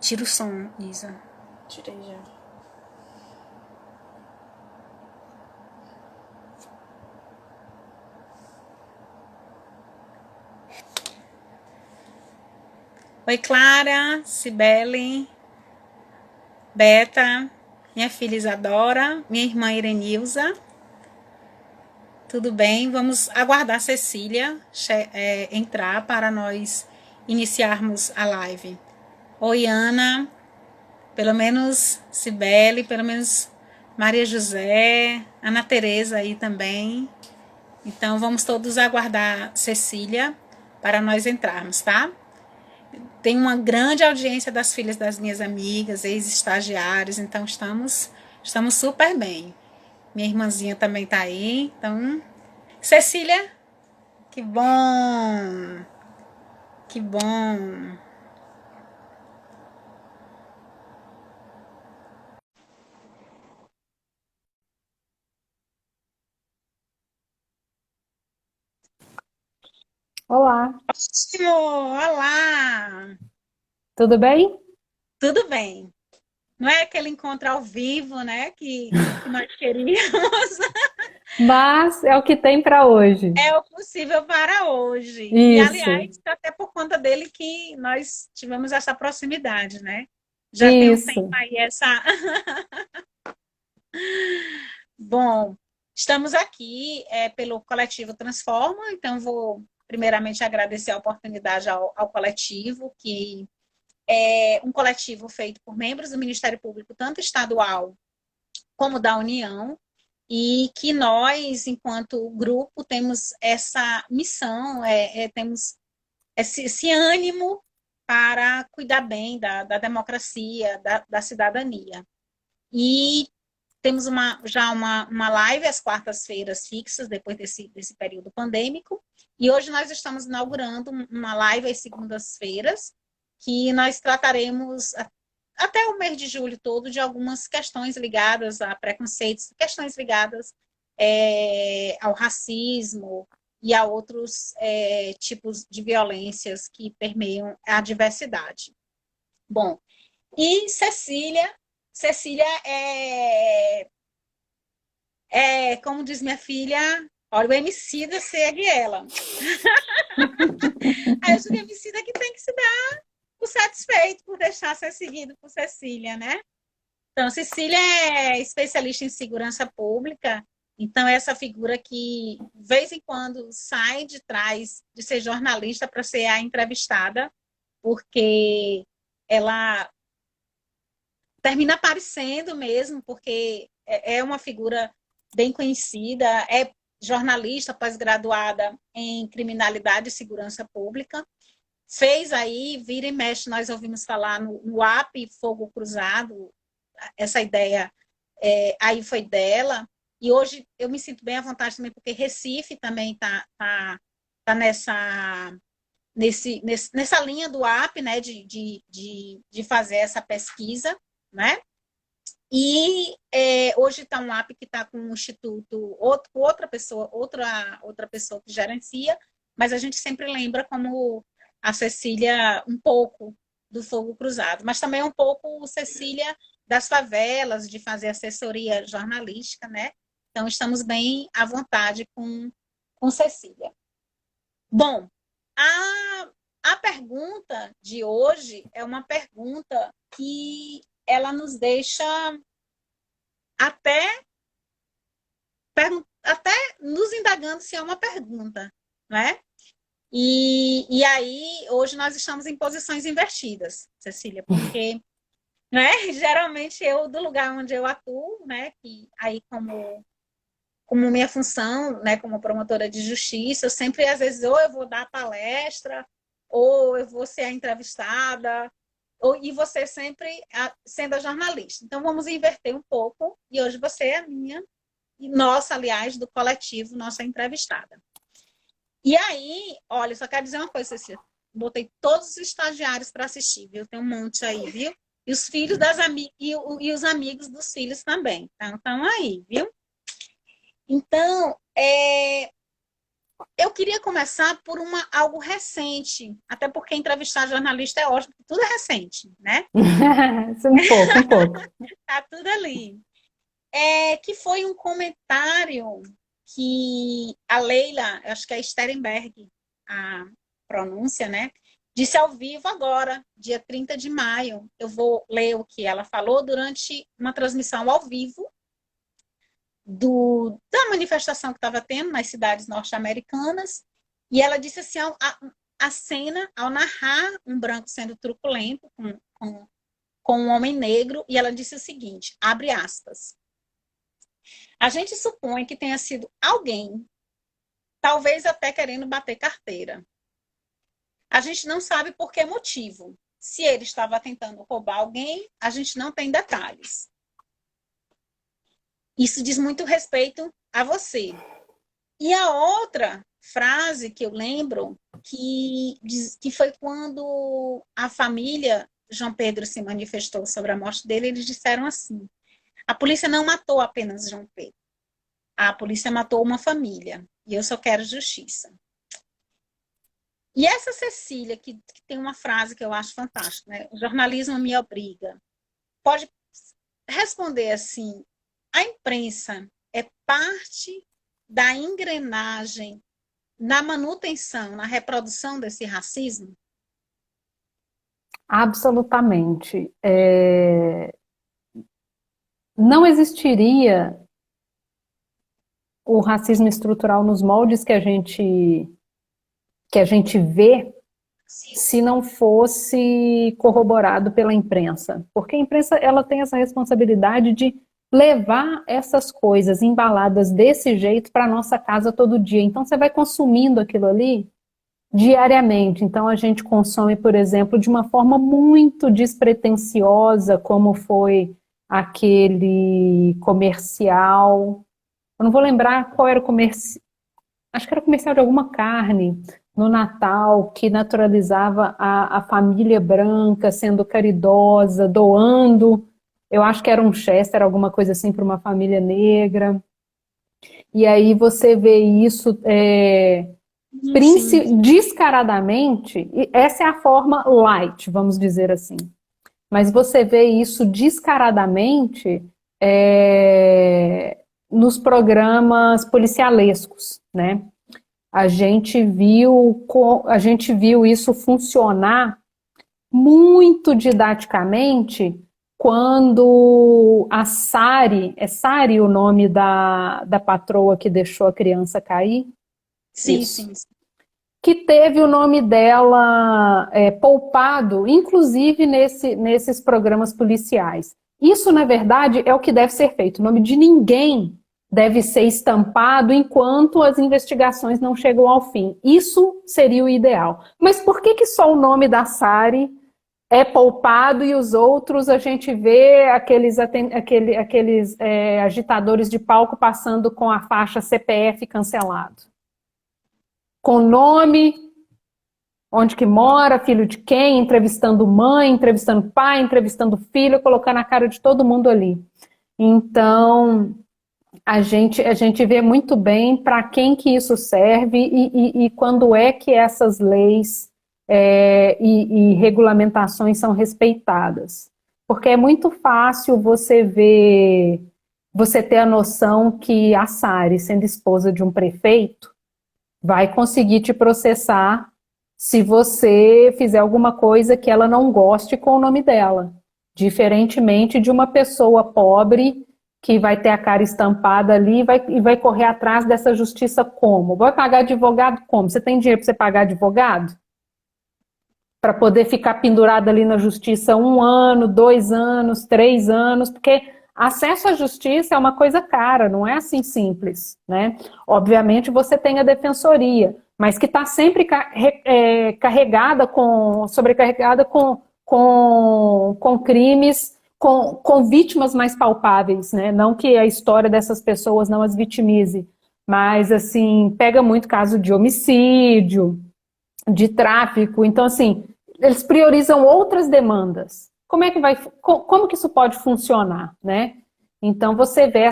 Tira o som, Isa. Tirei já. Oi, Clara, Cibele, Beta, minha filha Isadora, minha irmã Irenilza. Tudo bem? Vamos aguardar a Cecília entrar para nós iniciarmos a live. Oi, Ana, pelo menos Cibele, pelo menos Maria José, Ana Tereza aí também. Então, vamos todos aguardar Cecília para nós entrarmos, tá? Tem uma grande audiência das filhas das minhas amigas, ex-estagiários, então estamos super bem. Minha irmãzinha também está aí, então... Cecília, que bom, que bom. Olá, Ótimo, olá, tudo bem? tudo bem. Não é aquele encontro ao vivo, né, que nós queríamos. Mas é o que tem para hoje. É o possível para hoje. E, Isso, aliás, até por conta dele que nós tivemos essa proximidade, né? Já tem um tempo isso. aí essa. Bom, estamos aqui pelo Coletivo Transforma, então vou primeiramente agradecer a oportunidade ao coletivo, que é um coletivo feito por membros do Ministério Público, tanto estadual como da União, e que nós, enquanto grupo, temos essa missão, temos esse ânimo para cuidar bem da democracia, da cidadania. E temos já uma live às quartas-feiras fixas, depois desse período pandêmico, e hoje nós estamos inaugurando uma live às segundas-feiras, que nós trataremos até o mês de julho todo de algumas questões ligadas a preconceitos, questões ligadas ao racismo e a outros tipos de violências que permeiam a diversidade. Bom, e Cecília como diz minha filha, olha, o Emicida segue ela. Aí eu digo, Emicida que tem que se dar por satisfeito por deixar ser seguido por Cecília, né? Então, Cecília é especialista em segurança pública, então é essa figura que, de vez em quando, sai de trás de ser jornalista para ser a entrevistada, porque ela termina aparecendo mesmo, porque é uma figura bem conhecida, é jornalista pós-graduada em criminalidade e segurança pública, fez aí, vira e mexe, nós ouvimos falar no AP Fogo Cruzado, essa ideia aí foi dela, e hoje eu me sinto bem à vontade também, porque Recife também tá nessa linha do AP, né, de fazer essa pesquisa, né? E hoje está um app que está com um instituto, outra pessoa que gerencia, mas a gente sempre lembra como a Cecília um pouco do Fogo Cruzado, mas também um pouco Cecília das favelas, de fazer assessoria jornalística, né? Então estamos bem à vontade com Cecília. Bom, a pergunta de hoje é uma pergunta que ela nos deixa até, até nos indagando se é uma pergunta, né? E aí, hoje nós estamos em posições invertidas, Cecília, porque né, geralmente eu, do lugar onde eu atuo, né, que aí como minha função, né, como promotora de justiça, eu sempre, às vezes, ou eu vou dar palestra, ou eu vou ser a entrevistada, e você sempre sendo a jornalista. Então, vamos inverter um pouco, e hoje você é a minha, e nossa, aliás, do coletivo, nossa entrevistada. E aí, olha, só quero dizer uma coisa, Cecília, botei todos os estagiários para assistir, viu? Tem um monte aí, viu? E os filhos das amigas, e os amigos dos filhos também, então aí, viu? Então, Eu queria começar por algo recente, até porque entrevistar jornalista é ótimo, tudo é recente, né? Um pouco, um pouco. Tá tudo ali. Que foi um comentário que a Leila, acho que é Sterenberg, a pronúncia, né? Disse ao vivo agora, dia 30 de maio. Eu vou ler o que ela falou durante uma transmissão ao vivo da manifestação que estava tendo nas cidades norte-americanas. E ela disse assim, a cena, ao narrar um branco sendo truculento com um homem negro, e ela disse o seguinte, abre aspas, a gente supõe que tenha sido alguém, talvez até querendo bater carteira. A gente não sabe por que motivo. Se ele estava tentando roubar alguém, a gente não tem detalhes. Isso diz muito respeito a você. E a outra frase que eu lembro, que foi quando a família João Pedro se manifestou sobre a morte dele, eles disseram assim, a polícia não matou apenas João Pedro. A polícia matou uma família. E eu só quero justiça. E essa Cecília, que tem uma frase que eu acho fantástica, né? O jornalismo me obriga. Pode responder assim, a imprensa é parte da engrenagem na manutenção, na reprodução desse racismo? Absolutamente. Não existiria o racismo estrutural nos moldes que a gente vê se não fosse corroborado pela imprensa. Porque a imprensa ela tem essa responsabilidade de levar essas coisas embaladas desse jeito para a nossa casa todo dia. Então você vai consumindo aquilo ali diariamente. Então a gente consome, por exemplo, de uma forma muito despretensiosa, como foi aquele comercial. Eu não vou lembrar qual era o comercial. Acho que era comercial de alguma carne no Natal, que naturalizava a família branca sendo caridosa, doando. Eu acho que era um Chester, alguma coisa assim, para uma família negra. E aí você vê isso Sim. descaradamente, e essa é a forma light, vamos dizer assim. Mas você vê isso descaradamente nos programas policialescos, né? A gente viu isso funcionar muito didaticamente quando a Sari, é Sari o nome da patroa que deixou a criança cair? Sim, Isso. sim. Que teve o nome dela poupado, inclusive nesses programas policiais. Isso, na verdade, é o que deve ser feito. O nome de ninguém deve ser estampado enquanto as investigações não chegam ao fim. Isso seria o ideal. Mas por que só o nome da Sari é poupado e os outros a gente vê aqueles agitadores de palco passando com a faixa CPF cancelado? Com nome, onde que mora, filho de quem, entrevistando mãe, entrevistando pai, entrevistando filho, colocando a cara de todo mundo ali. Então, a gente vê muito bem para quem que isso serve e quando é que essas leis e regulamentações são respeitadas. Porque é muito fácil você ter a noção que a Sari, sendo esposa de um prefeito, vai conseguir te processar se você fizer alguma coisa que ela não goste com o nome dela. Diferentemente de uma pessoa pobre que vai ter a cara estampada ali e vai correr atrás dessa justiça como? Vai pagar advogado como? Você tem dinheiro para você pagar advogado? Para poder ficar pendurado ali na justiça 1 ano, 2 anos, 3 anos, porque acesso à justiça é uma coisa cara, não é assim simples, né? Obviamente você tem a defensoria, mas que está sempre sobrecarregada com crimes, com vítimas mais palpáveis, né? Não que a história dessas pessoas não as vitimize, mas assim, pega muito caso de homicídio, de tráfico, então assim, eles priorizam outras demandas. Como que isso pode funcionar, né? Então você vê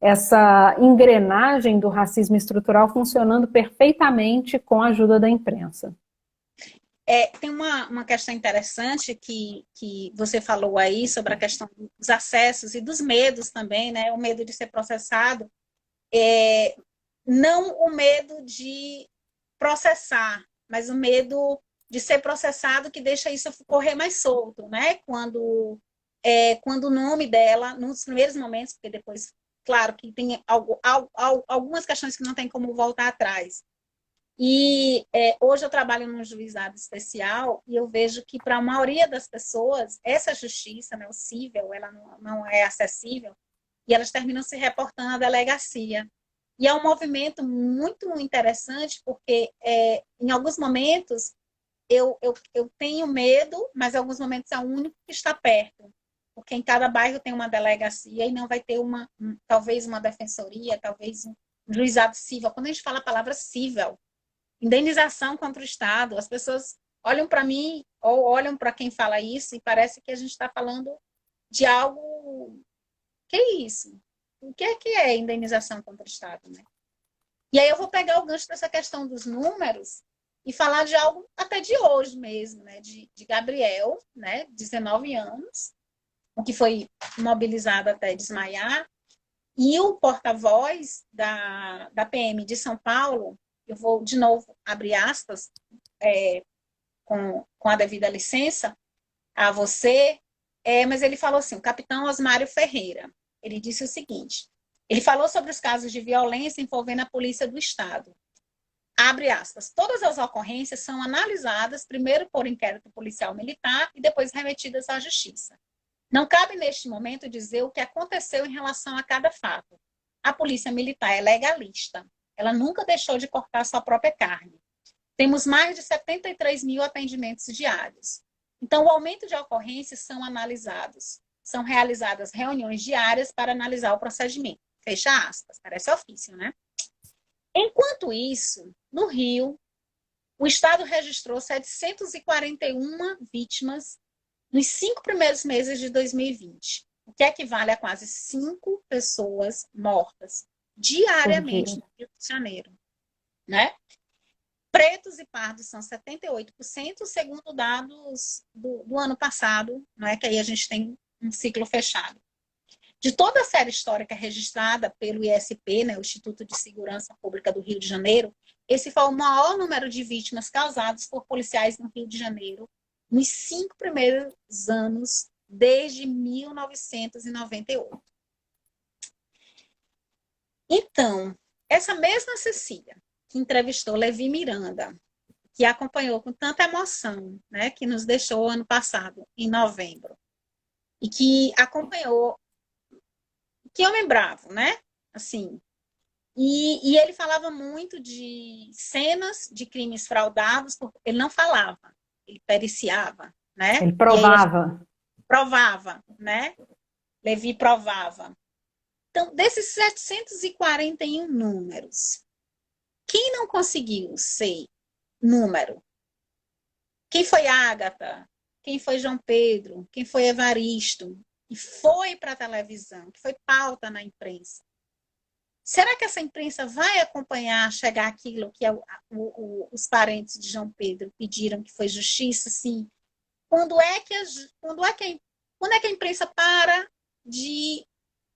essa engrenagem do racismo estrutural funcionando perfeitamente com a ajuda da imprensa. Tem uma questão interessante que você falou aí sobre a questão dos acessos e dos medos também, né? O medo de ser processado, não o medo de processar, mas o medo de ser processado que deixa isso correr mais solto, né? Quando o nome dela, nos primeiros momentos, porque depois, claro que tem algumas questões que não tem como voltar atrás. E hoje eu trabalho num juizado especial e eu vejo que para a maioria das pessoas, essa justiça, né, o cível, ela não é acessível e elas terminam se reportando à delegacia. E é um movimento muito interessante porque em alguns momentos eu tenho medo, mas em alguns momentos é o único que está perto. Porque em cada bairro tem uma delegacia e não vai ter talvez uma defensoria, talvez um juizado cível. Quando a gente fala a palavra cível, indenização contra o Estado, as pessoas olham para mim ou olham para quem fala isso e parece que a gente está falando de algo... Que é isso? O que é indenização contra o Estado, né? E aí eu vou pegar o gancho dessa questão dos números e falar de algo até de hoje mesmo, né? De Gabriel, né? 19 anos, o que foi mobilizado até desmaiar, e o porta-voz da PM de São Paulo, eu vou de novo abrir aspas, com a devida licença a você, mas ele falou assim, o capitão Osmário Ferreira, ele disse o seguinte, ele falou sobre os casos de violência envolvendo a polícia do Estado. Abre aspas, todas as ocorrências são analisadas primeiro por inquérito policial militar e depois remetidas à justiça. Não cabe neste momento dizer o que aconteceu em relação a cada fato. A polícia militar é legalista. Ela nunca deixou de cortar sua própria carne. Temos mais de 73 mil atendimentos diários. Então, o aumento de ocorrências são analisados. São realizadas reuniões diárias para analisar o procedimento. Fecha aspas. Parece ofício, né? Enquanto isso, no Rio, o Estado registrou 741 vítimas nos 5 primeiros meses de 2020, o que equivale a quase 5 pessoas mortas diariamente no Rio de Janeiro, né? Pretos e pardos são 78%, segundo dados do ano passado, não é que aí a gente tem um ciclo fechado. De toda a série histórica registrada pelo ISP, né, o Instituto de Segurança Pública do Rio de Janeiro, esse foi o maior número de vítimas causadas por policiais no Rio de Janeiro nos 5 primeiros anos, desde 1998. Então, essa mesma Cecília, que entrevistou Levi Miranda, que acompanhou com tanta emoção, né, que nos deixou ano passado, em novembro, e que acompanhou, que homem bravo, né? Assim, e ele falava muito de cenas de crimes fraudados, ele não falava, ele periciava, né? Ele provava. Provava, né? Levi provava. Então, desses 741 números, quem não conseguiu ser número? Quem foi Ágata? Quem foi João Pedro? Quem foi Evaristo? E foi para a televisão, que foi pauta na imprensa. Será que essa imprensa vai acompanhar chegar aquilo que os parentes de João Pedro pediram, que foi justiça? Sim. Quando é que a imprensa para de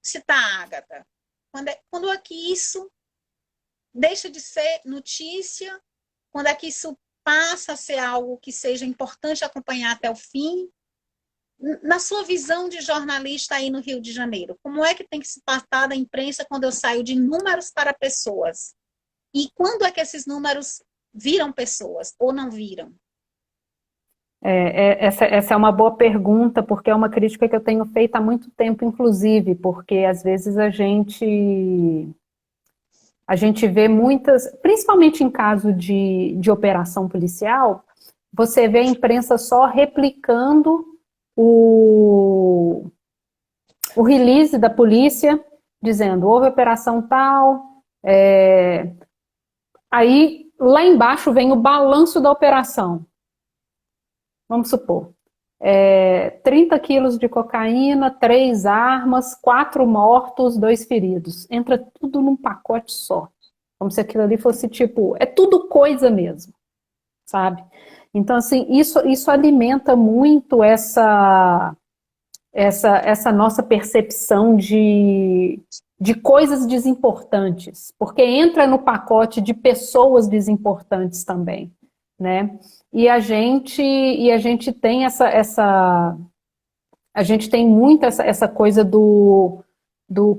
citar a Ágata? Quando é que isso deixa de ser notícia? Quando é que isso passa a ser algo que seja importante acompanhar até o fim? Na sua visão de jornalista aí no Rio de Janeiro, como é que tem que se passar da imprensa quando eu saio de números para pessoas? E quando é que esses números viram pessoas ou não viram? Essa é uma boa pergunta, porque é uma crítica que eu tenho feito há muito tempo, inclusive, porque às vezes a gente vê muitas, principalmente em caso de operação policial, você vê a imprensa só replicando o release da polícia, dizendo, houve operação tal, aí lá embaixo vem o balanço da operação. Vamos supor, 30 quilos de cocaína, 3 armas, 4 mortos, 2 feridos. Entra tudo num pacote só. Como se aquilo ali fosse tipo, é tudo coisa mesmo, sabe? Então, assim, isso alimenta muito essa nossa percepção de coisas desimportantes, porque entra no pacote de pessoas desimportantes também, né? E a gente tem a gente tem muito essa coisa do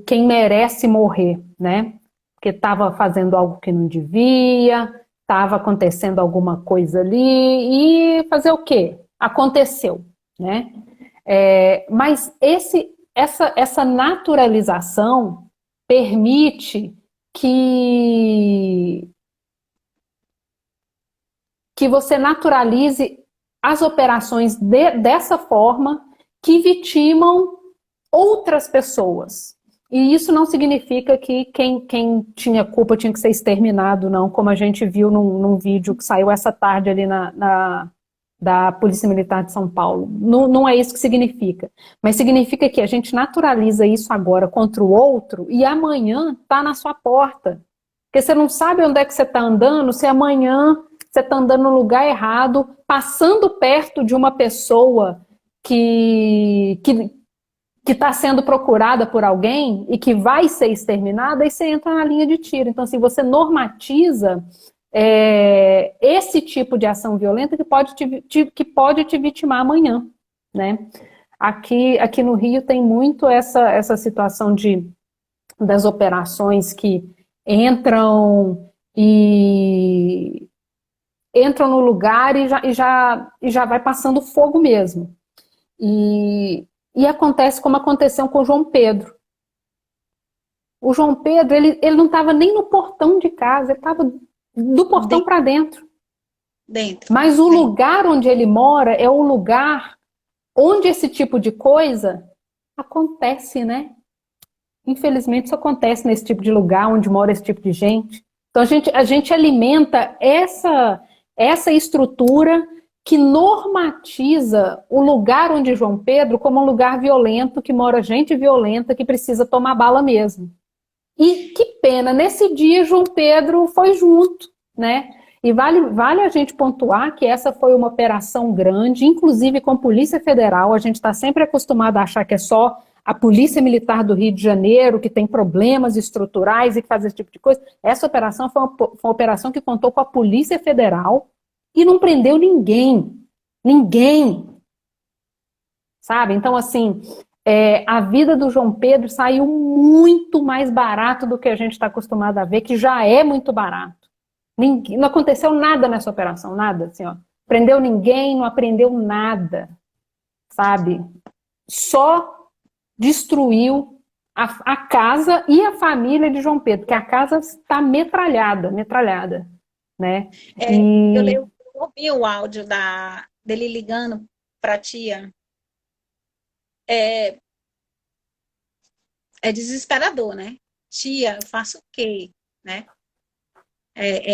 quem merece morrer, né? Porque estava fazendo algo que não devia, estava acontecendo alguma coisa ali, e fazer o quê? Aconteceu, né? Mas essa naturalização permite que, que você naturalize as operações dessa forma que vitimam outras pessoas. E isso não significa que quem tinha culpa tinha que ser exterminado, não, como a gente viu num vídeo que saiu essa tarde ali da Polícia Militar de São Paulo. Não, não é isso que significa. Mas significa que a gente naturaliza isso agora contra o outro e amanhã está na sua porta. Porque você não sabe onde é que você está andando, se amanhã você está andando no lugar errado, passando perto de uma pessoa que está sendo procurada por alguém e que vai ser exterminada, e você entra na linha de tiro. Então, assim, você normatiza esse tipo de ação violenta que pode te vitimar amanhã, né? Aqui no Rio tem muito essa situação das operações que entram no lugar e já vai passando fogo mesmo. E acontece como aconteceu com o João Pedro. O João Pedro, ele não estava nem no portão de casa, ele estava do portão para dentro. Mas o lugar onde ele mora é o lugar onde esse tipo de coisa acontece, né? Infelizmente isso acontece nesse tipo de lugar, onde mora esse tipo de gente. Então a gente alimenta essa estrutura que normatiza o lugar onde João Pedro como um lugar violento, que mora gente violenta, que precisa tomar bala mesmo. E que pena, nesse dia João Pedro foi junto, né? E vale a gente pontuar que essa foi uma operação grande, inclusive com a Polícia Federal. A gente está sempre acostumado a achar que é só a Polícia Militar do Rio de Janeiro que tem problemas estruturais e que faz esse tipo de coisa. Essa operação foi uma operação que contou com a Polícia Federal e não prendeu ninguém. Ninguém. Sabe? Então, assim, a vida do João Pedro saiu muito mais barato do que a gente está acostumado a ver, que já é muito barato. Não aconteceu nada nessa operação, nada, assim, ó. Prendeu ninguém, não aprendeu nada, sabe? Só destruiu a casa e a família de João Pedro, que a casa está metralhada, né? Eu ouvi o áudio dele ligando para a tia. É desesperador, né? Tia, eu faço o quê? Né?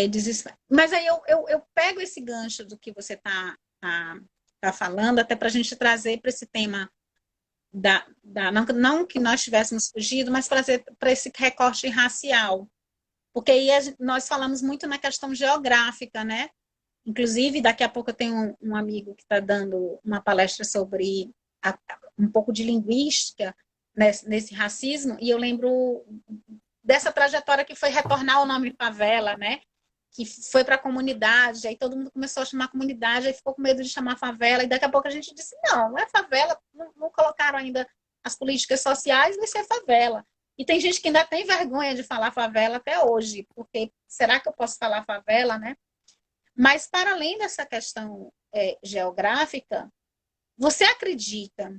Desesperador. Mas aí eu pego esse gancho do que você tá falando, até para a gente trazer para esse tema não que nós tivéssemos fugido, mas trazer para esse recorte racial. Porque aí nós falamos muito na questão geográfica, né? Inclusive, daqui a pouco eu tenho um amigo que está dando uma palestra sobre um pouco de linguística nesse racismo, e eu lembro dessa trajetória que foi retornar o nome favela, né? Que foi para a comunidade, aí todo mundo começou a chamar comunidade, aí ficou com medo de chamar favela, e daqui a pouco a gente disse, não é favela, não colocaram ainda as políticas sociais, vai ser favela. E tem gente que ainda tem vergonha de falar favela até hoje, porque será que eu posso falar favela, né? Mas, para além dessa questão geográfica, você acredita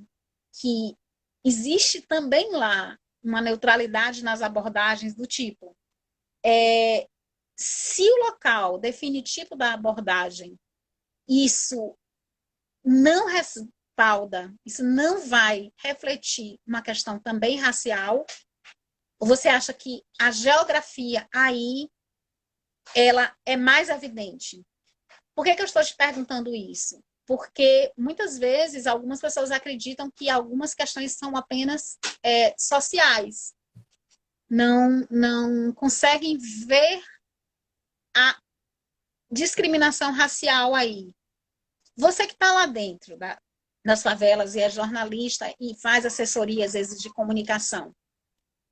que existe também lá uma neutralidade nas abordagens do tipo, se o local define o tipo da abordagem, isso não respalda, isso não vai refletir uma questão também racial? Ou você acha que a geografia aí ela é mais evidente? Por que eu estou te perguntando isso? porque muitas vezes algumas pessoas acreditam que algumas questões são apenas sociais, não conseguem ver a discriminação racial aí. Você que está lá dentro das favelas e é jornalista e faz assessoria, às vezes, de comunicação,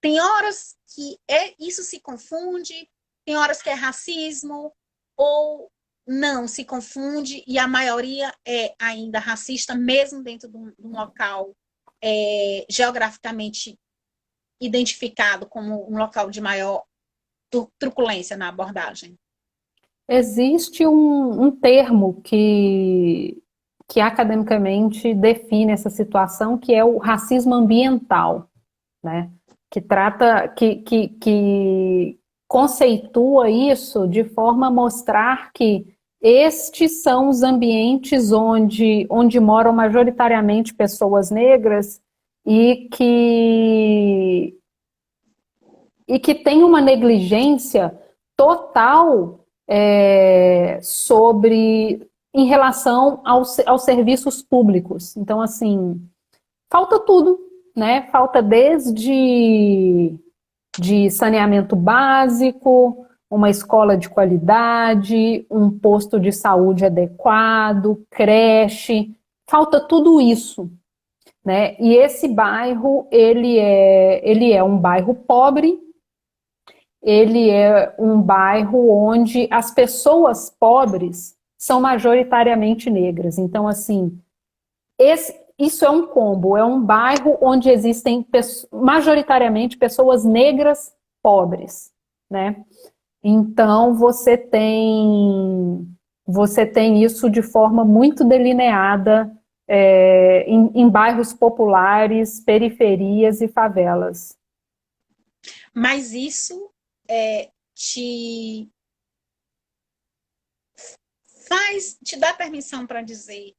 tem horas que isso se confunde, tem horas que é racismo, ou não se confunde, e a maioria é ainda racista, mesmo dentro de um local geograficamente identificado como um local de maior truculência na abordagem. Existe um termo que academicamente define essa situação, que é o racismo ambiental, né? Que trata, que conceitua isso de forma a mostrar que estes são os ambientes onde moram majoritariamente pessoas negras e que tem uma negligência total em relação aos serviços públicos. Então, assim, falta tudo, né? Falta desde de saneamento básico, uma escola de qualidade, um posto de saúde adequado, creche, falta tudo isso, né? E esse bairro, ele é um bairro pobre, ele é um bairro onde as pessoas pobres são majoritariamente negras. Então, assim, isso é um combo, é um bairro onde existem majoritariamente pessoas negras pobres, né? Então, você tem isso de forma muito delineada em bairros populares, periferias e favelas. Mas isso te dá permissão para dizer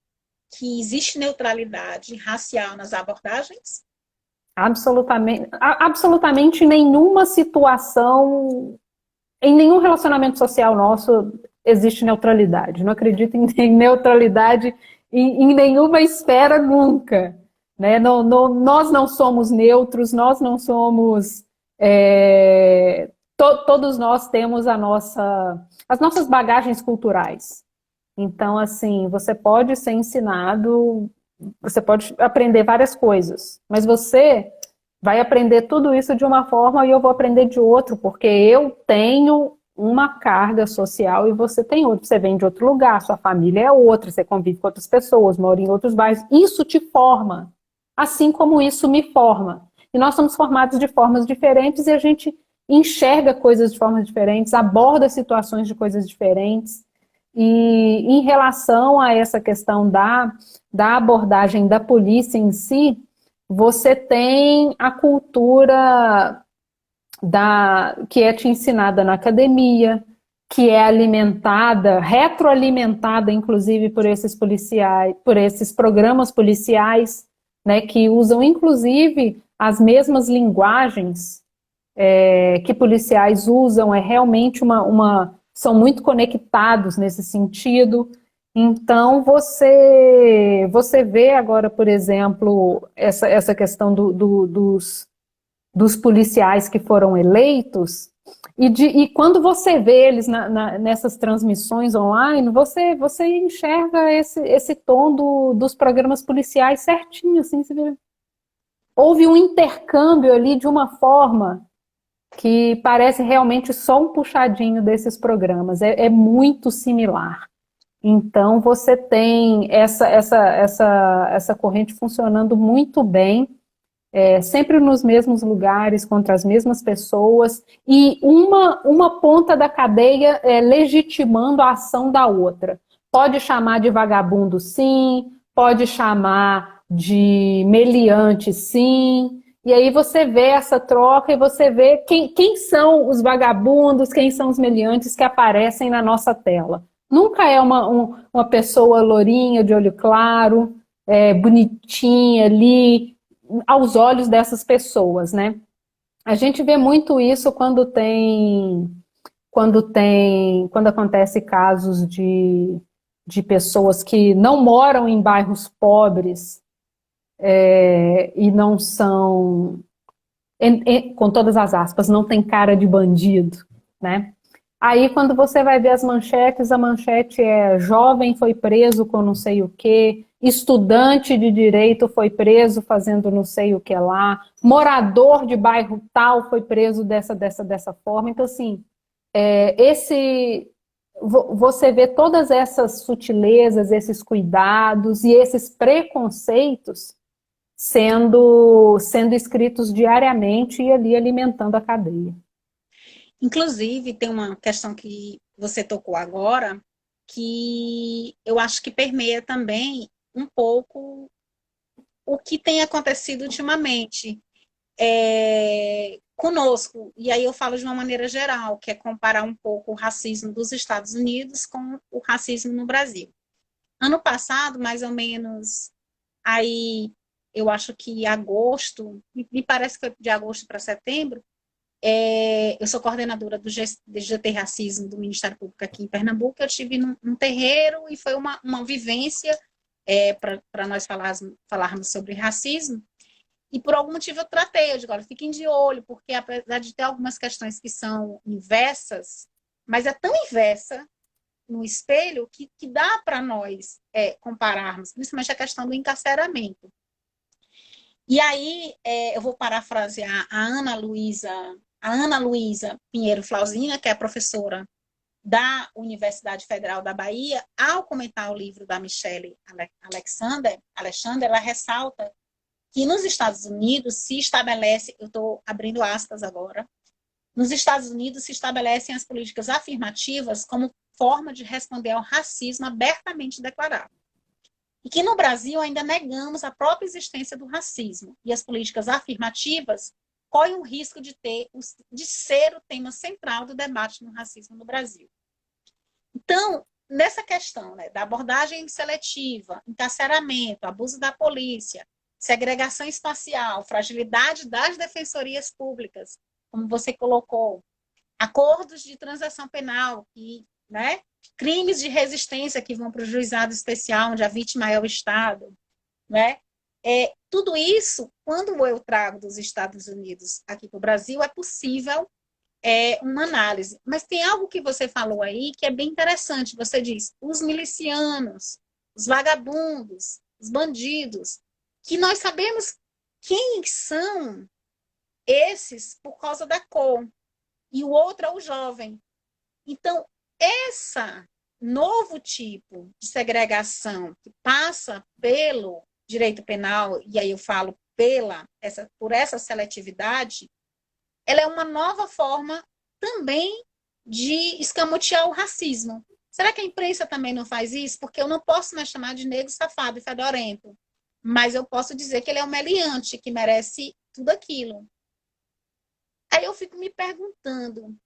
que existe neutralidade racial nas abordagens? Absolutamente nenhuma situação, em nenhum relacionamento social nosso existe neutralidade. Não acredito em neutralidade em nenhuma esfera nunca, né? Nós não somos neutros, nós não somos... todos nós temos as nossas bagagens culturais. Então, assim, você pode ser ensinado, você pode aprender várias coisas, mas você vai aprender tudo isso de uma forma e eu vou aprender de outro, porque eu tenho uma carga social e você tem outra. Você vem de outro lugar, sua família é outra, você convive com outras pessoas, mora em outros bairros. Isso te forma, assim como isso me forma. E nós somos formados de formas diferentes e a gente enxerga coisas de formas diferentes, aborda situações de coisas diferentes. E em relação a essa questão da abordagem da polícia em si, você tem a cultura que é te ensinada na academia, que é alimentada, retroalimentada, inclusive, por esses policiais, por esses programas policiais, né, que usam, inclusive, as mesmas linguagens que policiais usam, é realmente são muito conectados nesse sentido. Então, você vê agora, por exemplo, essa questão dos policiais que foram eleitos, e quando você vê eles nessas transmissões online, você enxerga esse tom dos programas policiais certinho, assim, você vê. Houve um intercâmbio ali de uma forma que parece realmente só um puxadinho desses programas, é muito similar. Então, você tem essa corrente funcionando muito bem, sempre nos mesmos lugares, contra as mesmas pessoas, e uma ponta da cadeia legitimando a ação da outra. Pode chamar de vagabundo, sim, pode chamar de meliante, sim, e aí você vê essa troca e você vê quem são os vagabundos, quem são os meliantes que aparecem na nossa tela. Nunca é uma pessoa lourinha, de olho claro, bonitinha ali, aos olhos dessas pessoas, né? A gente vê muito isso quando acontece casos de de pessoas que não moram em bairros pobres e não são, com todas as aspas, não tem cara de bandido, né? Aí, quando você vai ver as manchetes, a manchete é jovem foi preso com não sei o quê, estudante de direito foi preso fazendo não sei o que lá, morador de bairro tal foi preso dessa forma. Então, assim, você vê todas essas sutilezas, esses cuidados e esses preconceitos sendo escritos diariamente e ali alimentando a cadeia. Inclusive, tem uma questão que você tocou agora, que eu acho que permeia também um pouco o que tem acontecido ultimamente conosco. E aí eu falo de uma maneira geral, que é comparar um pouco o racismo dos Estados Unidos com o racismo no Brasil. Ano passado, mais ou menos, aí eu acho que em agosto, me parece que foi de agosto para setembro, eu sou coordenadora do GT Racismo do Ministério Público aqui em Pernambuco. Eu estive num terreiro e foi uma vivência para nós falarmos sobre racismo. E por algum motivo eu tratei, eu digo, olha, fiquem de olho, porque apesar de ter algumas questões que são inversas, mas é tão inversa no espelho que dá para nós compararmos, principalmente a questão do encarceramento. E aí, eu vou parafrasear a Ana Luísa Pinheiro Flauzina, que é professora da Universidade Federal da Bahia, ao comentar o livro da Michelle Alexander, ela ressalta que nos Estados Unidos se estabelece, eu estou abrindo aspas agora, nos Estados Unidos se estabelecem as políticas afirmativas como forma de responder ao racismo abertamente declarado. E que no Brasil ainda negamos a própria existência do racismo. E as políticas afirmativas correm o risco de ser o tema central do debate no racismo no Brasil. Então, nessa questão, né, da abordagem seletiva, encarceramento, abuso da polícia, segregação espacial, fragilidade das defensorias públicas, como você colocou, acordos de transação penal, né, crimes de resistência que vão para o juizado especial, onde a vítima é o Estado, né? Tudo isso, quando eu trago dos Estados Unidos aqui para o Brasil, é possível uma análise. Mas tem algo que você falou aí que é bem interessante. Você diz, os milicianos, os vagabundos, os bandidos, que nós sabemos quem são esses por causa da cor. E o outro é o jovem. Então, esse novo tipo de segregação que passa pelo direito penal, e aí eu falo por essa seletividade, ela é uma nova forma também de escamotear o racismo. Será que a imprensa também não faz isso? Porque eu não posso mais chamar de negro safado e fedorento, mas eu posso dizer que ele é um meliante, que merece tudo aquilo. Aí eu fico me perguntando,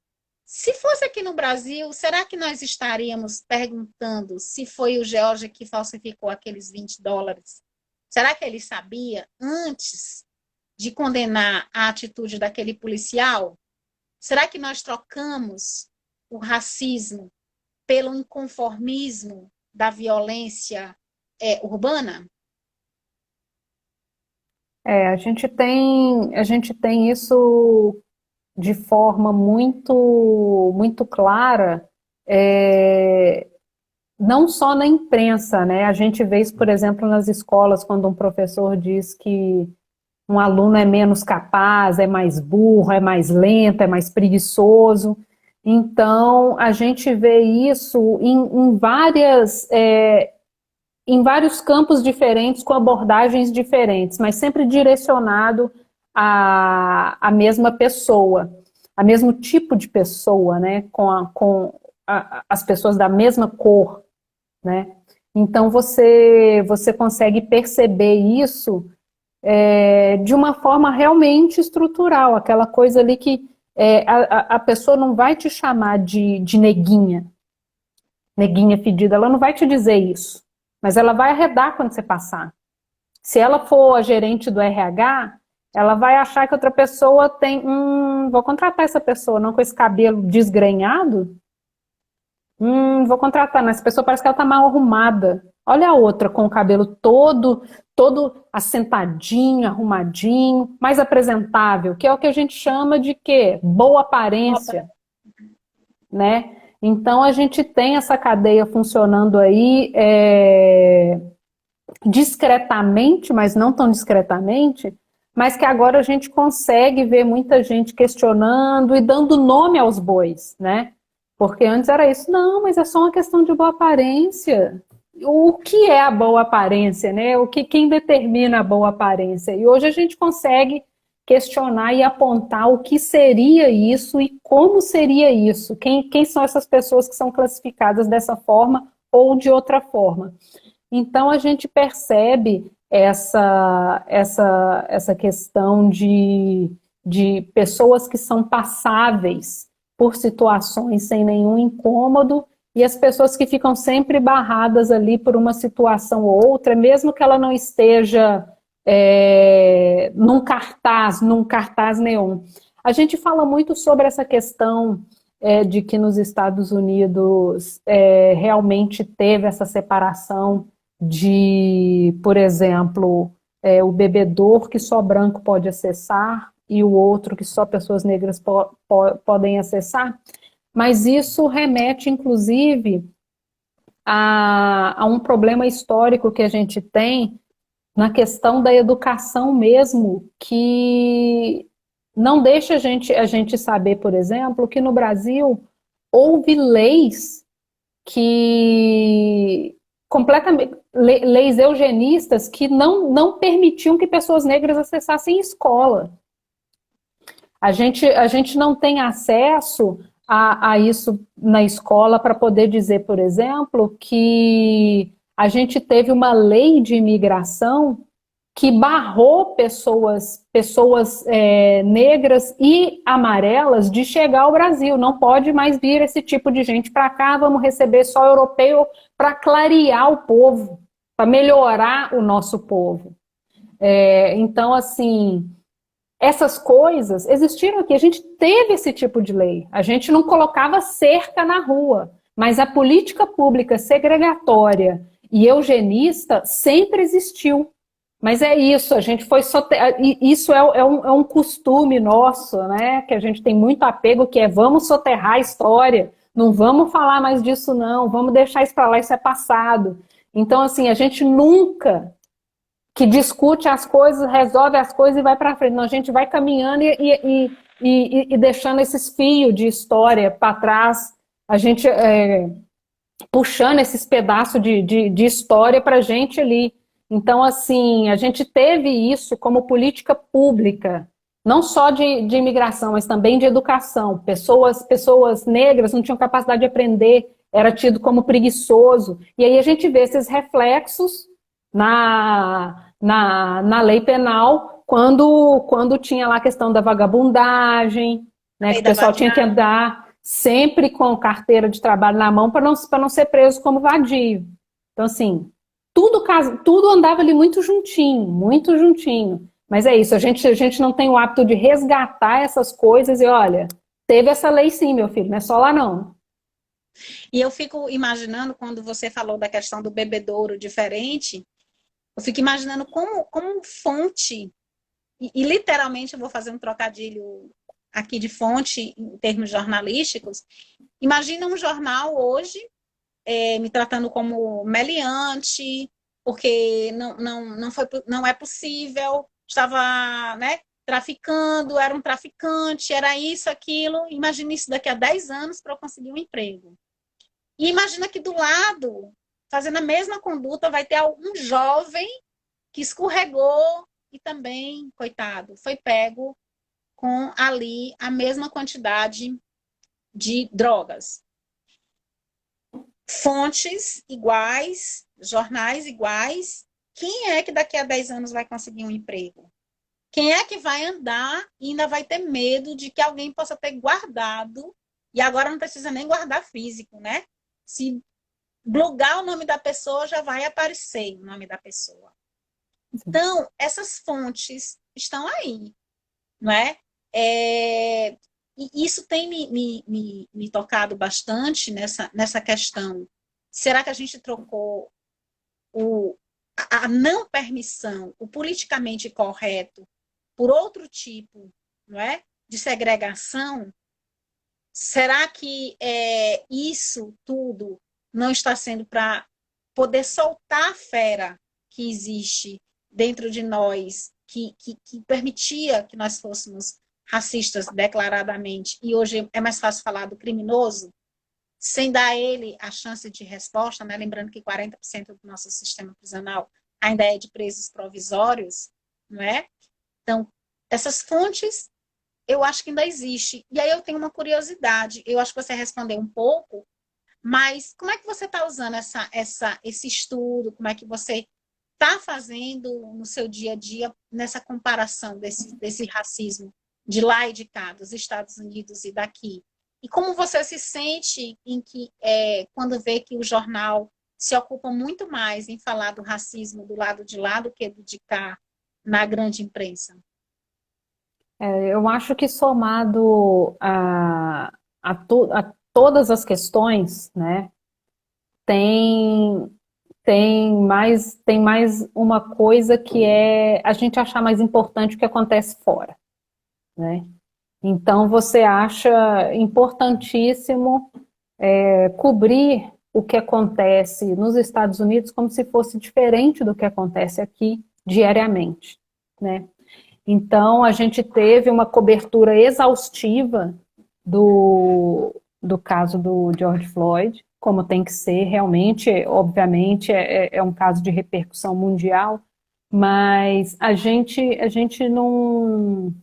se fosse aqui no Brasil, será que nós estaríamos perguntando se foi o George que falsificou aqueles $20? Será que ele sabia antes de condenar a atitude daquele policial? Será que nós trocamos o racismo pelo inconformismo da violência urbana? A gente tem isso de forma muito clara, não só na imprensa, né? A gente vê isso, por exemplo, nas escolas, quando um professor diz que um aluno é menos capaz, é mais burro, é mais lento, é mais preguiçoso. Então, a gente vê isso em vários campos diferentes, com abordagens diferentes, mas sempre direcionado à mesma pessoa, a mesmo tipo de pessoa, né? Com as pessoas da mesma cor, né? Então, você consegue perceber isso de uma forma realmente estrutural, aquela coisa ali que a pessoa não vai te chamar de neguinha fedida, ela não vai te dizer isso, mas ela vai arredar quando você passar. Se ela for a gerente do RH, ela vai achar que outra pessoa vou contratar essa pessoa, não com esse cabelo desgrenhado, Vou contratar, mas essa pessoa parece que ela tá mal arrumada. Olha a outra com o cabelo todo assentadinho, arrumadinho, mais apresentável, que é o que a gente chama de quê? Boa Opa. aparência, né? Então a gente tem essa cadeia funcionando aí discretamente, mas não tão discretamente, mas que agora a gente consegue ver muita gente questionando e dando nome aos bois, né? Porque antes era isso, não, mas é só uma questão de boa aparência. O que é a boa aparência, né? Quem determina a boa aparência? E hoje a gente consegue questionar e apontar o que seria isso e como seria isso. Quem são essas pessoas que são classificadas dessa forma ou de outra forma? Então a gente percebe essa questão de pessoas que são passáveis por situações sem nenhum incômodo e as pessoas que ficam sempre barradas ali por uma situação ou outra, mesmo que ela não esteja num cartaz neon. A gente fala muito sobre essa questão de que nos Estados Unidos realmente teve essa separação de, por exemplo, o bebedouro que só branco pode acessar e o outro que só pessoas negras podem acessar, mas isso remete, inclusive, a um problema histórico que a gente tem na questão da educação mesmo, que não deixa a gente saber, por exemplo, que no Brasil houve leis que completamente leis eugenistas que não permitiam que pessoas negras acessassem escola. A gente não tem acesso a isso na escola para poder dizer, por exemplo, que a gente teve uma lei de imigração que barrou pessoas negras e amarelas de chegar ao Brasil. Não pode mais vir esse tipo de gente para cá, vamos receber só europeu para clarear o povo, para melhorar o nosso povo. Então, assim, essas coisas existiram aqui. A gente teve esse tipo de lei. A gente não colocava cerca na rua, mas a política pública segregatória e eugenista sempre existiu. Mas é isso, a gente foi isso é um costume nosso, né? Que a gente tem muito apego, que é vamos soterrar a história, não vamos falar mais disso, não, vamos deixar isso para lá, isso é passado. Então, assim, a gente nunca que discute as coisas, resolve as coisas e vai para frente. Não, a gente vai caminhando e deixando esses fios de história para trás, a gente puxando esses pedaços de história para a gente ali. Então, assim, a gente teve isso como política pública, não só de imigração, mas também de educação. Pessoas negras não tinham capacidade de aprender, era tido como preguiçoso. E aí a gente vê esses reflexos na lei penal, quando tinha lá a questão da vagabundagem, né, que o pessoal tinha que andar sempre com carteira de trabalho na mão para não ser preso como vadio. Então, assim, tudo andava ali muito juntinho, muito juntinho. Mas é isso, a gente não tem o hábito de resgatar essas coisas e, olha, teve essa lei sim, meu filho, não é só lá não. E eu fico imaginando, quando você falou da questão do bebedouro diferente, eu fico imaginando como fonte, e literalmente eu vou fazer um trocadilho aqui de fonte em termos jornalísticos. Imagina um jornal hoje me tratando como meliante, porque não é possível, estava, né, traficando, era um traficante, era isso, aquilo. Imagina isso daqui a 10 anos para eu conseguir um emprego. E imagina que do lado, fazendo a mesma conduta, vai ter algum jovem que escorregou e também, coitado, foi pego com ali a mesma quantidade de drogas. Fontes iguais, jornais iguais. Quem é que daqui a 10 anos vai conseguir um emprego? Quem é que vai andar e ainda vai ter medo de que alguém possa ter guardado, e agora não precisa nem guardar físico, né? Se plugar o nome da pessoa, já vai aparecer o nome da pessoa. Então, essas fontes estão aí, não é? E isso tem me tocado bastante nessa questão. Será que a gente trocou a não permissão, o politicamente correto, por outro tipo, não é, de segregação? Será que isso tudo não está sendo para poder soltar a fera que existe dentro de nós, que permitia que nós fôssemos racistas declaradamente, e hoje é mais fácil falar do criminoso, sem dar a ele a chance de resposta, né? Lembrando que 40% do nosso sistema prisional ainda é de presos provisórios, não é? Então, essas fontes eu acho que ainda existe. E aí eu tenho uma curiosidade, eu acho que você respondeu um pouco, mas como é que você está usando esse estudo, como é que você está fazendo no seu dia a dia nessa comparação desse racismo de lá e de cá, dos Estados Unidos e daqui? E como você se sente em que quando vê que o jornal se ocupa muito mais em falar do racismo do lado de lá do que do de cá na grande imprensa? Eu acho que somado a todas as questões, né, tem, tem mais uma coisa que é a gente achar mais importante o que acontece fora, né? Então você acha importantíssimo cobrir o que acontece nos Estados Unidos como se fosse diferente do que acontece aqui diariamente, né? Então, a gente teve uma cobertura exaustiva do caso do George Floyd, como tem que ser, realmente, obviamente, é um caso de repercussão mundial, mas a gente não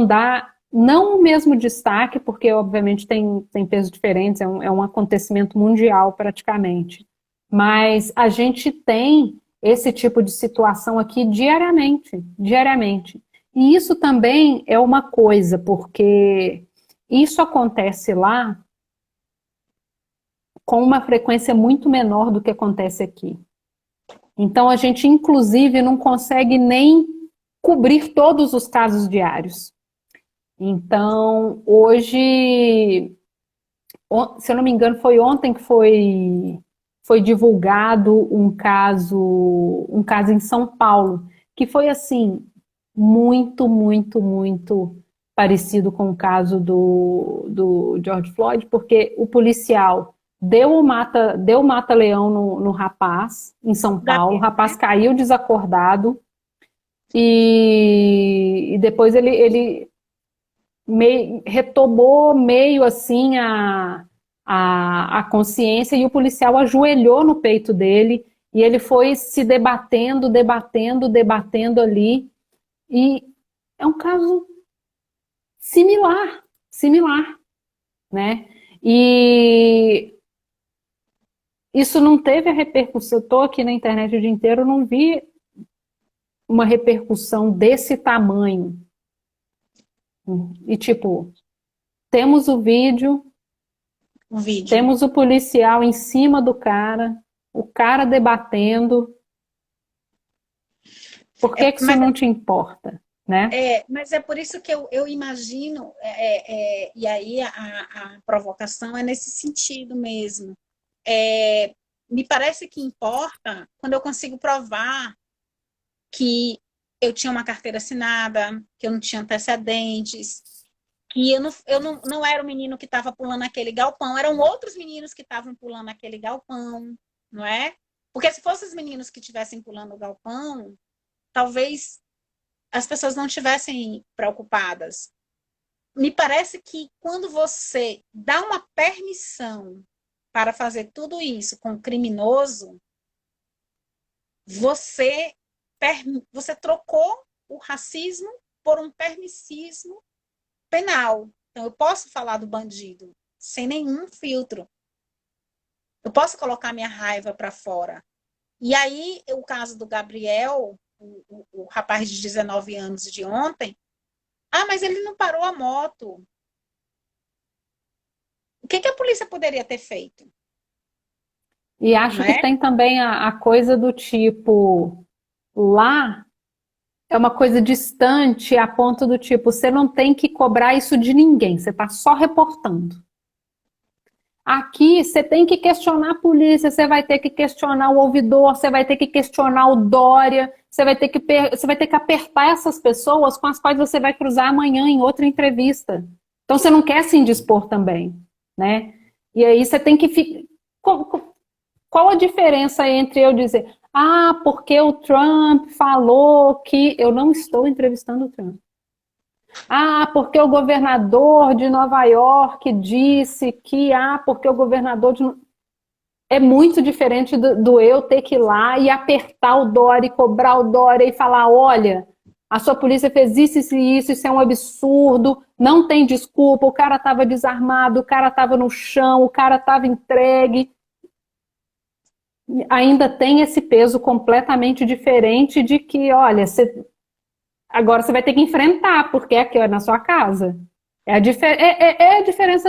dá, não o mesmo destaque, porque, obviamente, tem pesos diferentes, é um acontecimento mundial, praticamente, mas a gente tem esse tipo de situação aqui diariamente, diariamente. E isso também é uma coisa, porque isso acontece lá com uma frequência muito menor do que acontece aqui. Então a gente, inclusive, não consegue nem cobrir todos os casos diários. Então, hoje, se eu não me engano, foi ontem que foi divulgado um caso em São Paulo, que foi assim, muito, muito, muito parecido com o caso do George Floyd, porque o policial deu mata-leão no rapaz, em São Paulo, o Gabriel, rapaz né? caiu desacordado, e depois ele retomou meio assim a consciência e o policial ajoelhou no peito dele e ele foi se debatendo, debatendo, debatendo ali. E é um caso similar, similar, né? E isso não teve a repercussão. Eu estou aqui na internet o dia inteiro, eu não vi uma repercussão desse tamanho. E tipo, temos o vídeo, Um vídeo. temos o policial em cima do cara, o cara debatendo. Por que que isso Mas não te importa, né? mas é por isso que eu imagino, e aí a provocação é nesse sentido mesmo. Me parece que importa quando eu consigo provar que eu tinha uma carteira assinada, que eu não tinha antecedentes, que eu não era o menino que estava pulando aquele galpão, eram outros meninos que estavam pulando aquele galpão, não é? Porque se fossem os meninos que estivessem pulando o galpão, talvez as pessoas não estivessem preocupadas. Me parece que quando você dá uma permissão para fazer tudo isso com o criminoso, você, você trocou o racismo por um permissismo penal. Então, eu posso falar do bandido sem nenhum filtro. Eu posso colocar minha raiva para fora. E aí, o caso do Gabriel, o rapaz de 19 anos de ontem, mas ele não parou a moto. O que a polícia poderia ter feito? E Não acho que é? tem também a coisa do tipo, lá é uma coisa distante a ponto do tipo, você não tem que cobrar isso de ninguém, você está só reportando. Aqui você tem que questionar a polícia, você vai ter que questionar o ouvidor, você vai ter que questionar o Dória, você vai ter que apertar essas pessoas com as quais você vai cruzar amanhã em outra entrevista. Então você não quer se indispor também, né? E aí você tem que... Qual a diferença entre eu dizer, ah, porque o Trump falou que... Eu não estou entrevistando o Trump. Ah, porque o governador de Nova York disse que... Ah, porque o governador de... É muito diferente do eu ter que ir lá e apertar o Dória e cobrar o Dória e falar, olha, a sua polícia fez isso é um absurdo, não tem desculpa, o cara estava desarmado, o cara estava no chão, o cara estava entregue. Ainda tem esse peso completamente diferente de que, olha, agora você vai ter que enfrentar, porque aqui é na sua casa. É a diferença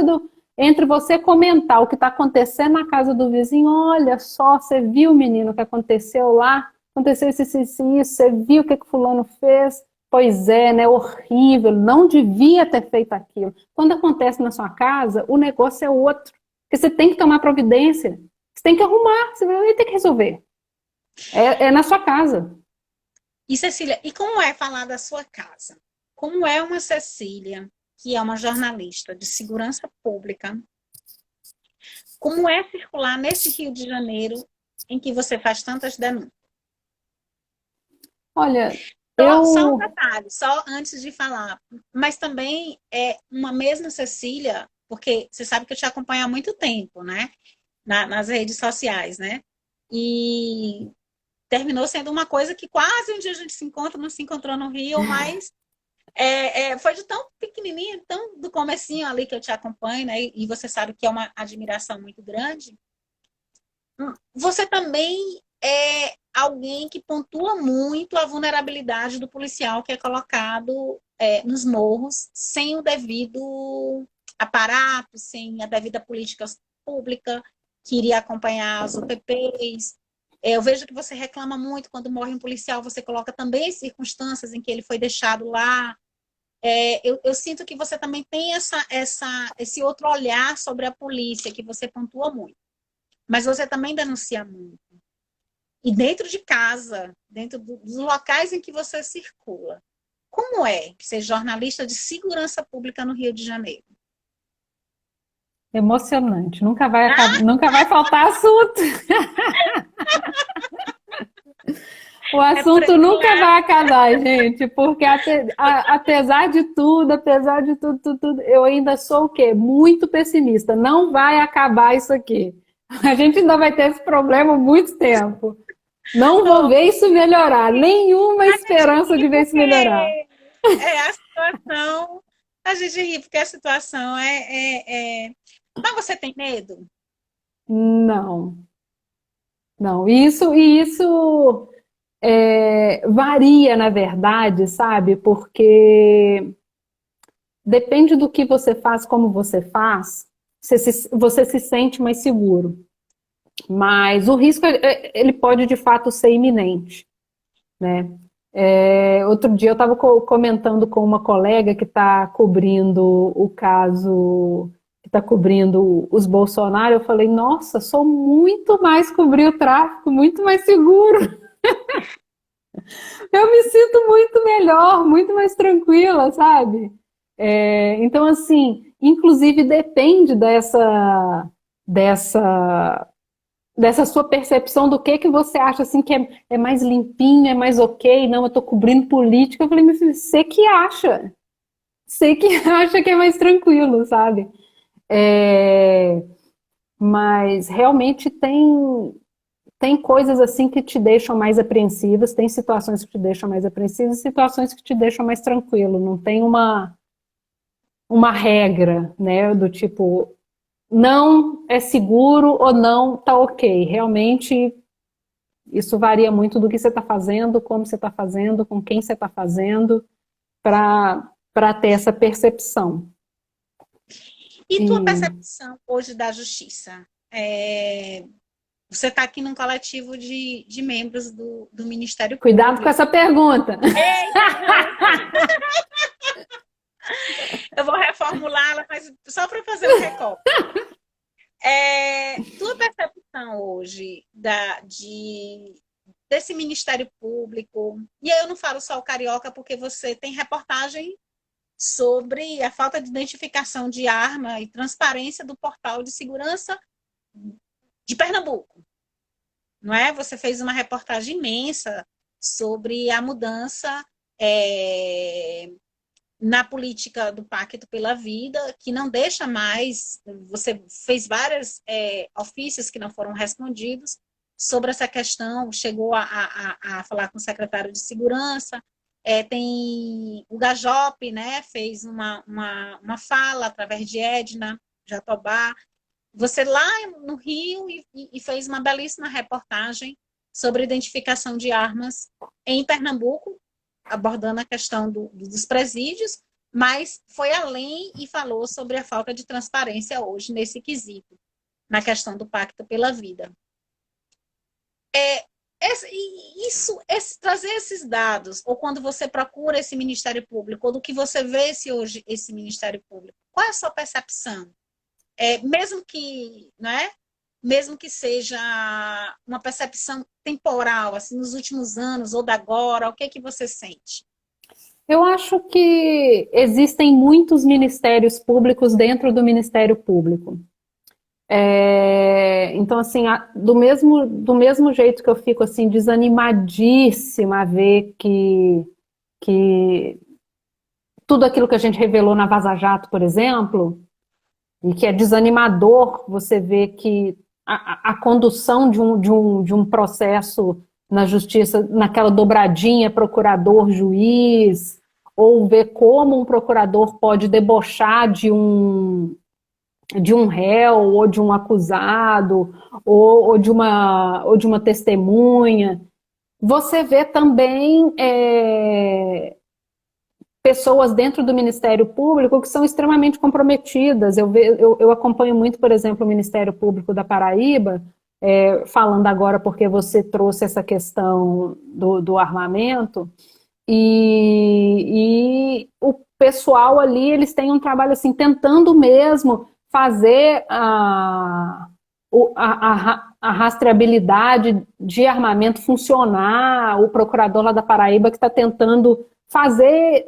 entre você comentar o que está acontecendo na casa do vizinho, olha só, você viu, menino, o que aconteceu lá? Aconteceu isso, você viu o que o fulano fez? Pois é, né? Horrível, não devia ter feito aquilo. Quando acontece na sua casa, o negócio é outro. Porque você tem que tomar providência. Você tem que arrumar, você vai ter que resolver. É na sua casa. E Cecília, e como é falar da sua casa? Como é uma Cecília, que é uma jornalista de segurança pública, como é circular nesse Rio de Janeiro em que você faz tantas denúncias? Olha, Só um eu... detalhe, só antes de falar, mas também é uma mesma Cecília, porque você sabe que eu te acompanho há muito tempo, né? Nas redes sociais, né? E terminou sendo uma coisa que quase um dia a gente se encontra, não se encontrou no Rio, mas foi de tão pequenininho, tão do comecinho ali que eu te acompanho, né? E você sabe que é uma admiração muito grande. Você também é alguém que pontua muito a vulnerabilidade do policial que é colocado nos morros sem o devido aparato, sem a devida política pública que iria acompanhar as UPPs. Eu vejo que você reclama muito quando morre um policial, você coloca também as circunstâncias em que ele foi deixado lá. Eu sinto que você também tem esse outro olhar sobre a polícia, que você pontua muito. Mas você também denuncia muito. E dentro de casa, dentro dos locais em que você circula, como é ser jornalista de segurança pública no Rio de Janeiro? Emocionante, nunca vai faltar assunto. O assunto nunca vai acabar, gente, porque apesar de tudo, tudo, eu ainda sou o quê? Muito pessimista. Não vai acabar isso aqui. A gente ainda vai ter esse problema há muito tempo. Não vou ver isso melhorar. Nenhuma esperança de ver isso melhorar. A situação. A gente ri porque a situação Mas você tem medo? Não, não. Isso varia, na verdade, sabe? Porque depende do que você faz, como você faz, você se sente mais seguro. Mas o risco, ele pode de fato ser iminente, né? Outro dia eu estava comentando com uma colega que está cobrindo o caso, que está cobrindo os Bolsonaro, eu falei, nossa, sou muito mais cobrir o tráfico, muito mais seguro. Eu me sinto muito melhor, muito mais tranquila, sabe? Então, assim, inclusive depende dessa, dessa sua percepção do que você acha assim que é mais limpinho, é mais ok, não, eu tô cobrindo política. Eu falei, meu filho, você que acha que é mais tranquilo, sabe? Mas realmente tem coisas assim que te deixam mais apreensivas, tem situações que te deixam mais apreensivas, situações que te deixam mais tranquilo. Não tem uma regra, né, do tipo, não é seguro ou não tá ok. Realmente isso varia muito do que você está fazendo, como você está fazendo, com quem você está fazendo, para ter essa percepção. E tua percepção hoje da justiça? Você está aqui num coletivo de membros do Ministério Cuidado com Público. essa pergunta. Eu vou reformulá-la, mas só para fazer um recorte. Tua percepção hoje desse Ministério Público, e aí eu não falo só o carioca, porque você tem reportagem sobre a falta de identificação de arma e transparência do portal de segurança de Pernambuco, não é? Você fez uma reportagem imensa sobre a mudança na política do Pacto pela Vida, que não deixa mais, você fez vários ofícios que não foram respondidos sobre essa questão, chegou a falar com o secretário de Segurança, tem o Gajop, né, fez uma fala através de Edna Jatobá, você lá no Rio e fez uma belíssima reportagem sobre identificação de armas em Pernambuco, abordando a questão dos presídios, mas foi além e falou sobre a falta de transparência hoje nesse quesito, na questão do Pacto pela Vida. Trazer esses dados, ou quando você procura esse Ministério Público, ou do que você vê hoje esse Ministério Público, qual é a sua percepção? Mesmo que, né, mesmo que seja uma percepção temporal, assim, nos últimos anos ou da agora, o que é que você sente? Eu acho que existem muitos ministérios públicos dentro do Ministério Público. Então, assim, do mesmo jeito que eu fico assim, desanimadíssima a ver que tudo aquilo que a gente revelou na Vaza Jato, por exemplo, e que é desanimador você ver que a condução de um processo na justiça, naquela dobradinha procurador-juiz, ou ver como um procurador pode debochar de um réu, ou de um acusado, ou de uma testemunha. Você vê também pessoas dentro do Ministério Público que são extremamente comprometidas. Eu acompanho muito, por exemplo, o Ministério Público da Paraíba, falando agora porque você trouxe essa questão do armamento, e o pessoal ali, eles têm um trabalho assim, tentando mesmo fazer a rastreabilidade de armamento funcionar. O procurador lá da Paraíba que está tentando fazer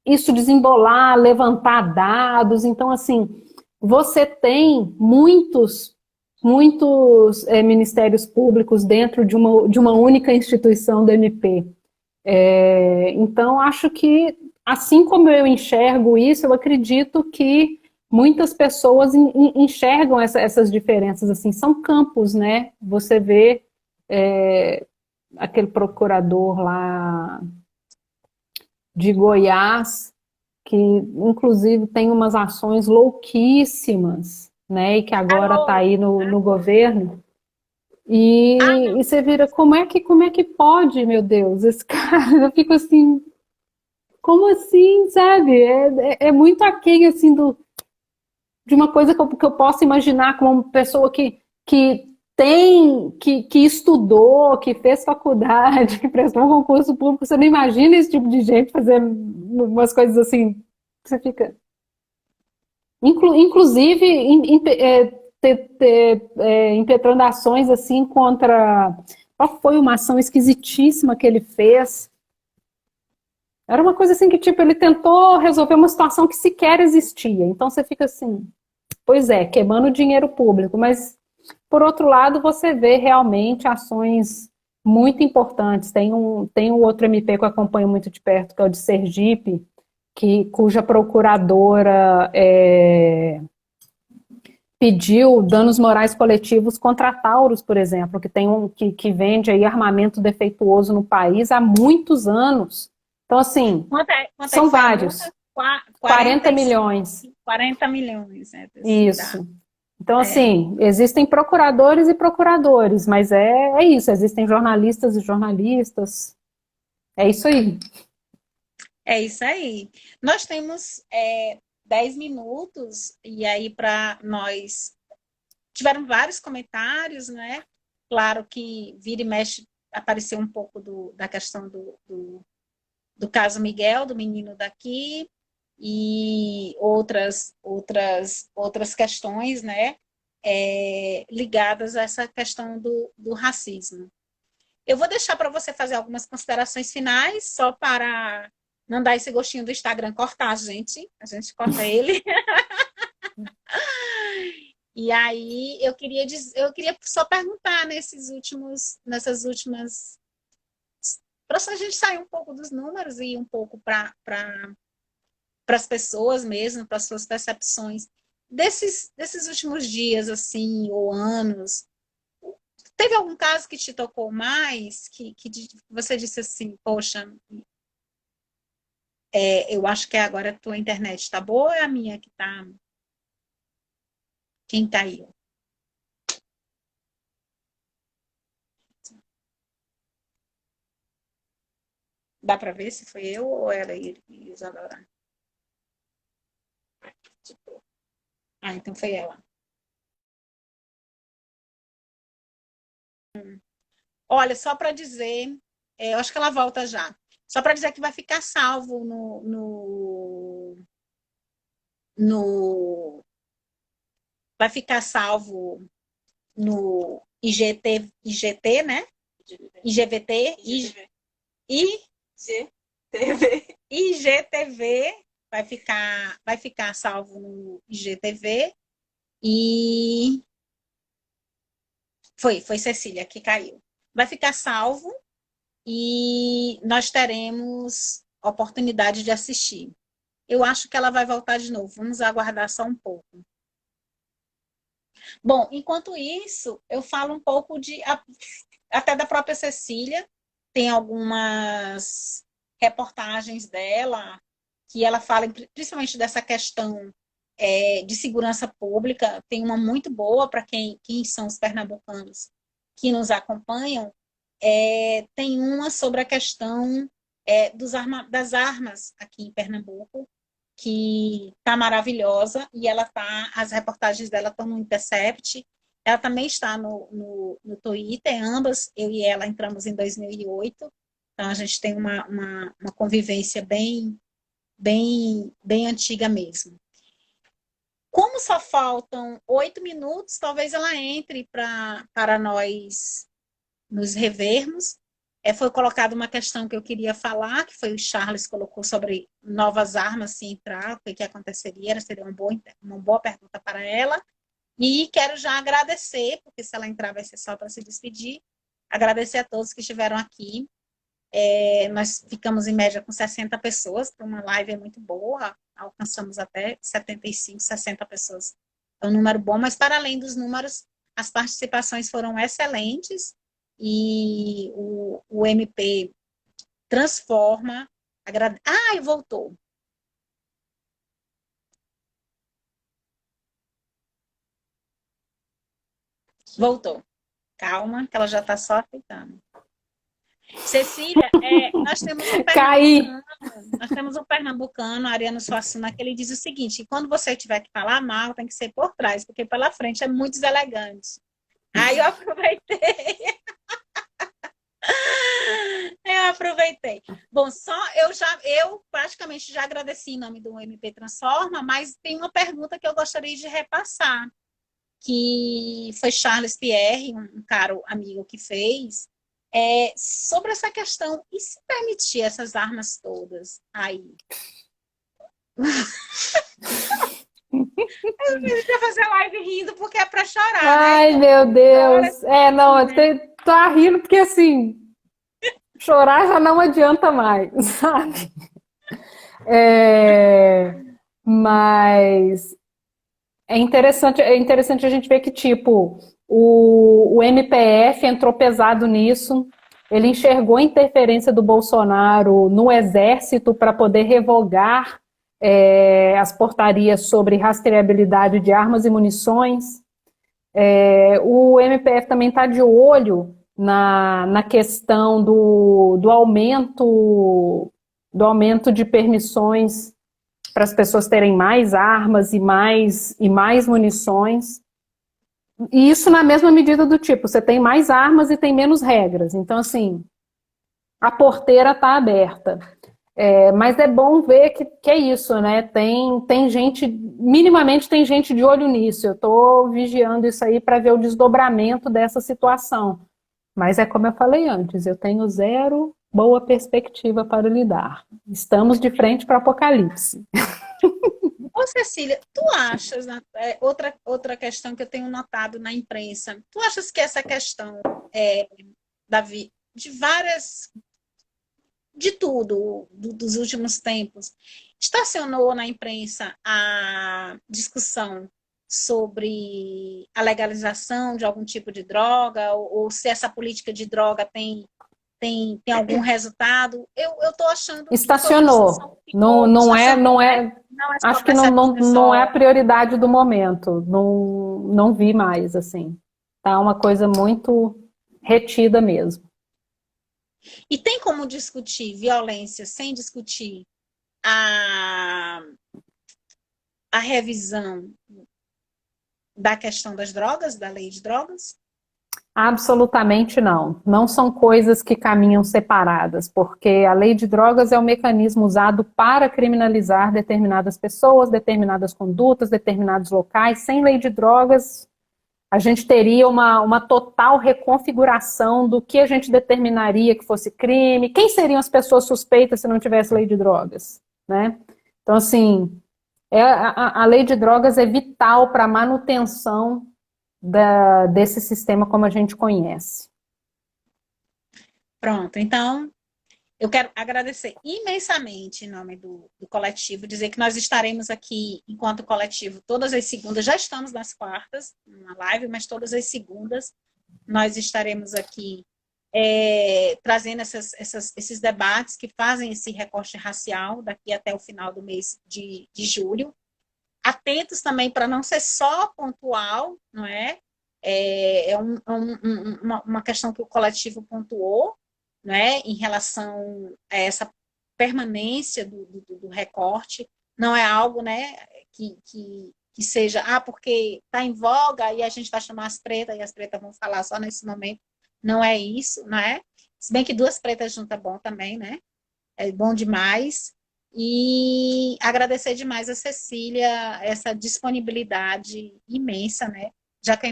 isso desembolar, levantar dados. Então, assim, você tem muitos ministérios públicos dentro de uma única instituição do MP. Então, acho que, assim como eu enxergo isso, eu acredito que muitas pessoas enxergam essas diferenças, assim, são campos, né? Você vê aquele procurador lá de Goiás, que inclusive tem umas ações louquíssimas, né? E que agora está aí no governo. E você vira, como é que pode, meu Deus, esse cara? Eu fico assim, como assim, sabe? É muito aquém, assim, de uma coisa que eu posso imaginar como uma pessoa que estudou, que fez faculdade, que prestou um concurso público. Você não imagina esse tipo de gente fazer umas coisas assim, você fica... Inclusive, impetrando ações assim contra... Qual foi uma ação esquisitíssima que ele fez? Era uma coisa assim que, tipo, ele tentou resolver uma situação que sequer existia. Então você fica assim, pois queimando dinheiro público, mas por outro lado você vê realmente ações muito importantes. Tem um outro MP que eu acompanho muito de perto, que é o de Sergipe, cuja procuradora pediu danos morais coletivos contra a Taurus, por exemplo, que vende aí armamento defeituoso no país há muitos anos. Então, assim, são vários. 40 milhões. 40 milhões. Isso. Então, assim, existem procuradores e procuradores, mas é isso, existem jornalistas e jornalistas. É isso aí. É isso aí. Nós temos 10 minutos, e aí para nós tiveram vários comentários, né? Claro que vira e mexe apareceu um pouco da questão do caso Miguel, do menino daqui, e outras questões, né, ligadas a essa questão do racismo. Eu vou deixar para você fazer algumas considerações finais, só para não dar esse gostinho do Instagram cortar a gente corta ele. E aí eu queria só perguntar nessas últimas, para a gente sair um pouco dos números e ir um pouco para as pessoas mesmo, para as suas percepções desses últimos dias, assim, ou anos. Teve algum caso que te tocou mais, que você disse assim, poxa, eu acho que agora a tua internet está boa ou é a minha que está... Quem está aí? Dá para ver se foi eu ou era Isadora? Ah, então foi ela. Olha, só para dizer, eu acho que ela volta já. Só para dizer que vai ficar salvo no vai ficar salvo no IGT, né? IGVT, IGTV vai ficar salvo no IGTV e foi Cecília que caiu. Vai ficar salvo e nós teremos oportunidade de assistir. Eu acho que ela vai voltar de novo. Vamos aguardar só um pouco. Bom, enquanto isso, eu falo um pouco até da própria Cecília. Tem algumas reportagens dela que ela fala principalmente dessa questão de segurança pública. Tem uma muito boa para quem são os pernambucanos que nos acompanham. Tem uma sobre a questão das armas aqui em Pernambuco, que está maravilhosa, e as reportagens dela estão no Intercept, ela também está no Twitter, ambas, eu e ela entramos em 2008, então a gente tem uma convivência bem antiga mesmo. Como só faltam 8 minutos, talvez ela entre para nós nos revermos. Foi colocada uma questão que eu queria falar, que foi o Charles colocou sobre novas armas se entrar, o que aconteceria, seria uma boa pergunta para ela. E quero já agradecer, porque se ela entrar vai ser só para se despedir, agradecer a todos que estiveram aqui. Nós ficamos em média com 60 pessoas, para uma live é muito boa, alcançamos até 75, 60 pessoas. É um número bom, mas para além dos números, as participações foram excelentes, e o MP transforma. Voltou. Voltou. Calma, que ela já está só aceitando. Cecília, nós temos um pernambucano, Ariano Suassuna, que ele diz o seguinte: quando você tiver que falar mal, tem que ser por trás, porque pela frente é muito deselegante. Aí eu aproveitei. Bom, eu praticamente já agradeci em nome do MP Transforma, mas tem uma pergunta que eu gostaria de repassar, que foi Charles Pierre, um caro amigo que fez, sobre essa questão, e se permitir essas armas todas aí? Eu queria fazer live rindo porque é para chorar. Ai, né? Meu Deus. Não, eu tô rindo porque assim, chorar já não adianta mais, sabe? Mas é interessante a gente ver que, tipo, o MPF entrou pesado nisso, ele enxergou a interferência do Bolsonaro no Exército para poder revogar as portarias sobre rastreabilidade de armas e munições. O MPF também está de olho na questão do aumento de permissões para as pessoas terem mais armas e mais munições. E isso na mesma medida do tipo, você tem mais armas e tem menos regras. Então, assim, a porteira está aberta. Mas é bom ver que é isso, né? Tem gente, minimamente tem gente de olho nisso. Eu estou vigiando isso aí para ver o desdobramento dessa situação. Mas é como eu falei antes, eu tenho zero boa perspectiva para lidar. Estamos de frente para o apocalipse. Ô, Cecília, tu achas, né, outra questão que eu tenho notado na imprensa, tu achas que essa questão de várias, de tudo, dos últimos tempos, estacionou na imprensa a discussão sobre a legalização de algum tipo de droga, ou se essa política de droga tem algum resultado? Eu estou achando que foi uma discussão Estacionou. que Não, ficou, não é, estacionou, não né? é. Não é sua Acho que percepção, não é a só. prioridade do momento. Não, não vi mais, assim. Tá uma coisa muito retida mesmo. E tem como discutir violência sem discutir a, a revisão da questão das drogas, da lei de drogas? Absolutamente não. Não são coisas que caminham separadas, porque a lei de drogas é um mecanismo usado para criminalizar determinadas pessoas, determinadas condutas, determinados locais. Sem lei de drogas, a gente teria uma total reconfiguração do que a gente determinaria que fosse crime, quem seriam as pessoas suspeitas se não tivesse lei de drogas, né? Então, assim, a lei de drogas é vital para a manutenção desse sistema como a gente conhece. Pronto, então eu quero agradecer imensamente em nome do coletivo, dizer que nós estaremos aqui enquanto coletivo todas as segundas, já estamos nas quartas, na live, mas todas as segundas nós estaremos aqui trazendo esses debates que fazem esse recorte racial daqui até o final do mês de julho. Atentos também para não ser só pontual, não é? Uma questão que o coletivo pontuou, né, em relação a essa permanência do recorte, não é algo, né, que seja, porque está em voga e a gente vai chamar as pretas e as pretas vão falar só nesse momento. Não é isso, não é? Se bem que duas pretas juntas é bom também, né? É bom demais. E agradecer demais a Cecília essa disponibilidade imensa, né? Já que a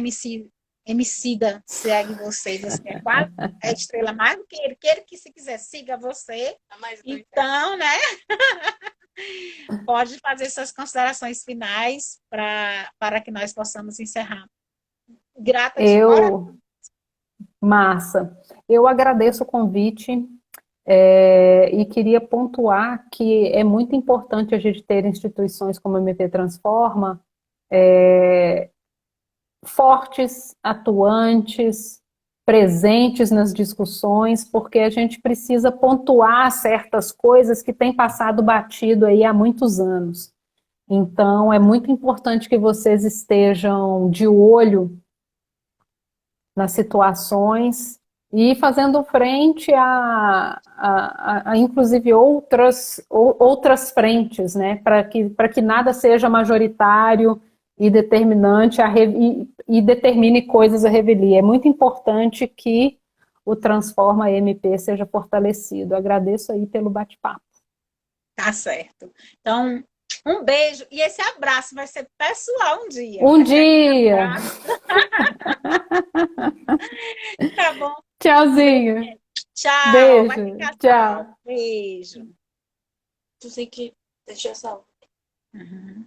Emicida segue você, você é quase a estrela mais do que ele que se quiser siga você. Então, né? Pode fazer suas considerações finais para que nós possamos encerrar. Grata de coração. Massa, eu agradeço o convite. E queria pontuar que é muito importante a gente ter instituições como a MP Transforma, fortes, atuantes, presentes nas discussões, porque a gente precisa pontuar certas coisas que têm passado batido aí há muitos anos. Então, é muito importante que vocês estejam de olho nas situações e fazendo frente a inclusive outras frentes, né, para que nada seja majoritário e determinante e determine coisas a revelia. É muito importante que o Transforma MP seja fortalecido. Agradeço aí pelo bate-papo. Tá certo. Então, um beijo. E esse abraço vai ser pessoal um dia. Um dia! Tá bom? Tchauzinho! Tchau. Vai Beijo! ficar Tchau! salvo. Beijo. Tu sei que deixa salvo. Uhum.